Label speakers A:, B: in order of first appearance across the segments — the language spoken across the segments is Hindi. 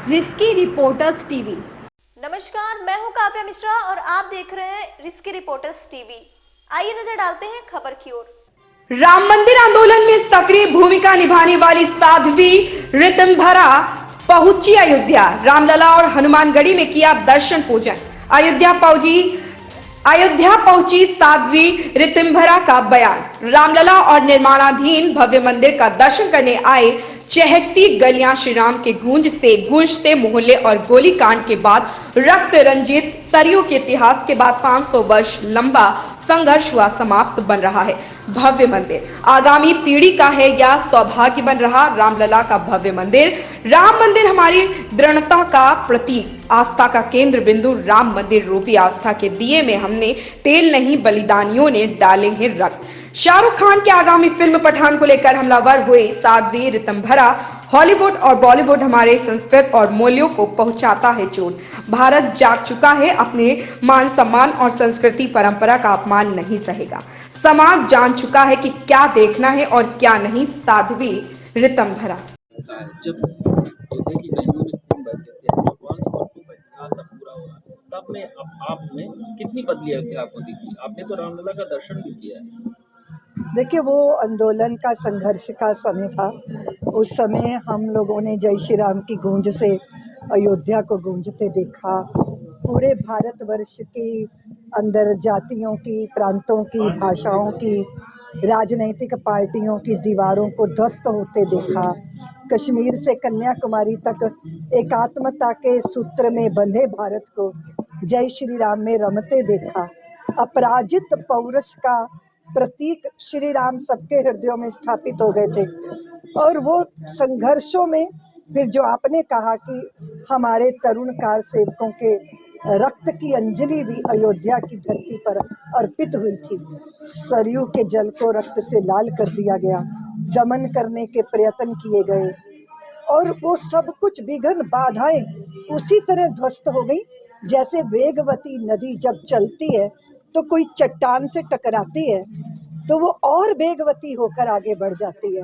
A: Risky reporters TV.
B: नमस्कार, मैं हूं काव्या मिश्रा और आप देख रहे हैं रिस्की रिपोर्टर्स टीवी। आइए नजर डालते हैं खबर की ओर।
C: राम मंदिर आंदोलन में सक्रिय भूमिका निभाने वाली साध्वी ऋतंभरा पहुंची अयोध्या। रामलला और हनुमानगढ़ी में किया दर्शन पूजन। अयोध्या पहुंची साध्वी ऋतंभरा का बयान। रामलला और निर्माणाधीन भव्य मंदिर का दर्शन करने आए चहकती गलियां श्री राम के गूंज से गूंजते मोहल्ले और गोलीकांड के बाद रक्त रंजित सरयू के इतिहास के बाद 500 वर्ष लंबा संघर्ष हुआ समाप्त बन रहा है भव्य मंदिर। आगामी पीढ़ी का है या सौभाग्य बन रहा रामलला का भव्य मंदिर। राम मंदिर हमारी दृढ़ता का प्रतीक, आस्था का केंद्र बिंदु। राम मंदिर रूपी आस्था के दिए में हमने तेल नहीं, बलिदानियों ने डाले हैं रक्त। शाहरुख खान की आगामी फिल्म पठान को लेकर हमलावर हुए साध्वी ऋतंभरा। हॉलीवुड और बॉलीवुड हमारे संस्कृत और मूल्यों को पहुंचाता है चोट। भारत जाग चुका है, अपने मान सम्मान और संस्कृति परंपरा का अपमान नहीं सहेगा। समाज जान चुका है कि क्या देखना है और क्या नहीं। साध्वी ऋतंभरा।
D: जब अयोध्या की गलियों में खून बहते थे, जो 500 वर्षों का इतिहास अब पूरा हो रहा है, तब में अब आप में कितनी बदली अयोध्या आपको दिखी? आपने तो रामलला का दर्शन भी किया है।
E: देखिए, वो आंदोलन का संघर्ष का समय था। उस समय हम लोगों ने जय श्री राम की गूंज से अयोध्या को गूंजते देखा। पूरे भारतवर्ष के अंदर जातियों की, प्रांतों की, भाषाओं की, राजनैतिक पार्टियों की दीवारों को ध्वस्त होते देखा। कश्मीर से कन्याकुमारी तक एकात्मता के सूत्र में बंधे भारत को जय श्री राम में रमते देखा। अपराजित पौरुष का प्रतीक श्री राम सबके हृदयों में स्थापित हो गए थे। और वो संघर्षों में फिर जो आपने कहा कि हमारे तरुण कार सेवकों के रक्त की अंजलि भी अयोध्या की धरती पर अर्पित हुई थी। सरयू के जल को रक्त से लाल कर दिया गया, दमन करने के प्रयत्न किए गए और वो सब कुछ विघ्न बाधाएं उसी तरह ध्वस्त हो गई जैसे वेगवती नदी जब चलती है तो कोई चट्टान से टकराती है तो वो और वेगवती होकर आगे बढ़ जाती है।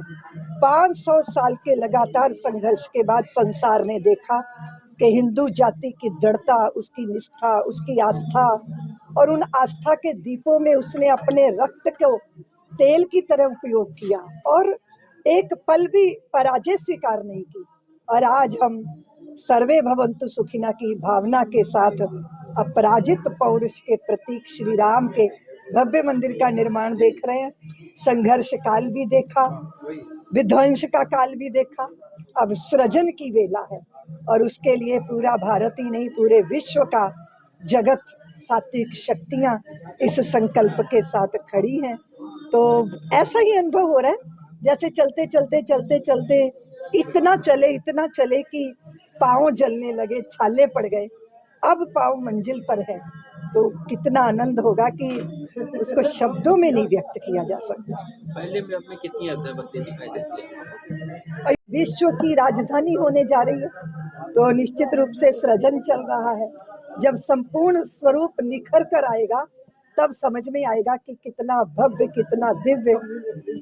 E: 500 साल के लगातार संघर्ष के बाद संसार ने देखा कि हिंदू जाति की दृढ़ता, उसकी निष्ठा, उसकी आस्था और उन आस्था के दीपों में उसने अपने रक्त को तेल की तरह उपयोग किया और एक पल भी पराजय स्वीकार नहीं की। और आज हम सर्वे भवन्तु सुखिना की भावना के साथ अपराजित पौरुष के प्रतीक श्री राम के भव्य मंदिर का निर्माण देख रहे हैं। संघर्ष काल भी देखा, विध्वंस का काल भी देखा, अब सृजन की वेला है और उसके लिए पूरा भारत ही नहीं, पूरे विश्व का जगत, सात्विक शक्तियां इस संकल्प के साथ खड़ी हैं। तो ऐसा ही अनुभव हो रहा है जैसे चलते चलते चलते चलते इतना चले कि पाँव जलने लगे, छाले पड़ गए। अब पाँव मंजिल पर है तो कितना आनंद होगा कि उसको शब्दों में नहीं व्यक्त किया जा सकता।
D: पहले में अब में कितनी अदला बदली दिखाई देती है?
E: और विश्व की राजधानी होने जा रही है तो निश्चित रूप से सृजन चल रहा है। जब संपूर्ण स्वरूप निखर कर आएगा तब समझ में आएगा कि कितना भव्य, कितना दिव्य।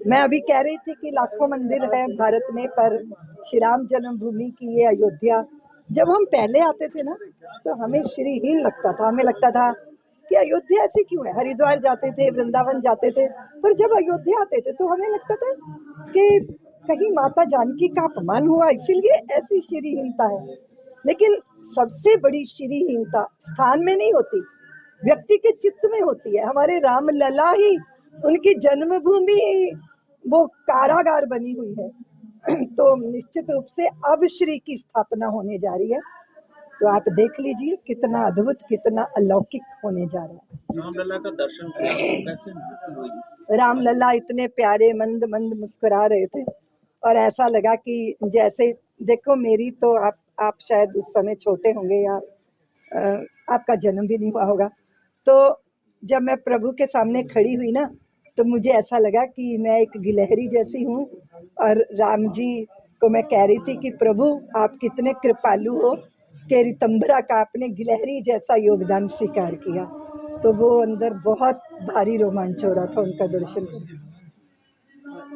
E: मैं अभी कह रही थी कि लाखों मंदिर है भारत में, पर श्री राम जन्मभूमि की ये अयोध्या, जब हम पहले आते थे ना तो हमें श्रीहीन लगता था। हमें लगता था कि अयोध्या ऐसी क्यों है। हरिद्वार जाते थे, वृंदावन जाते थे, पर जब अयोध्या आते थे तो हमें लगता था कि कहीं माता जानकी का अपमान हुआ, इसीलिए ऐसी श्रीहीनता है। लेकिन सबसे बड़ी श्रीहीनता स्थान में नहीं होती, व्यक्ति के चित्त में होती है। हमारे रामलला ही, उनकी जन्मभूमि वो कारागार बनी हुई है। तो निश्चित रूप से अब श्री की स्थापना होने जा रही है तो आप देख लीजिए कितना अद्भुत, कितना अलौकिक होने जा रहा है।
D: रामलला का दर्शन किया, आपको कैसे अनुभूति हुई?
E: रामलला इतने प्यारे, मंद मंद मुस्कुरा रहे थे और ऐसा लगा कि जैसे, देखो मेरी तो आप शायद उस समय छोटे होंगे या आपका जन्म भी नहीं हुआ होगा, तो जब मैं प्रभु के सामने खड़ी हुई ना तो मुझे ऐसा लगा कि मैं एक गिलहरी जैसी हूँ और राम जी को मैं कह रही थी कि प्रभु आप कितने कृपालु हो कि ऋतंभरा का आपने गिलहरी जैसा योगदान स्वीकार किया। तो वो अंदर बहुत भारी रोमांच हो रहा था उनका दर्शन करके।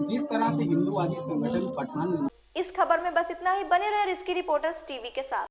F: जिस तरह से हिंदूवादी संगठन पठान
B: इस खबर में बस इतना ही। बने रहे रिस्की रिपोर्टर्स टीवी के साथ।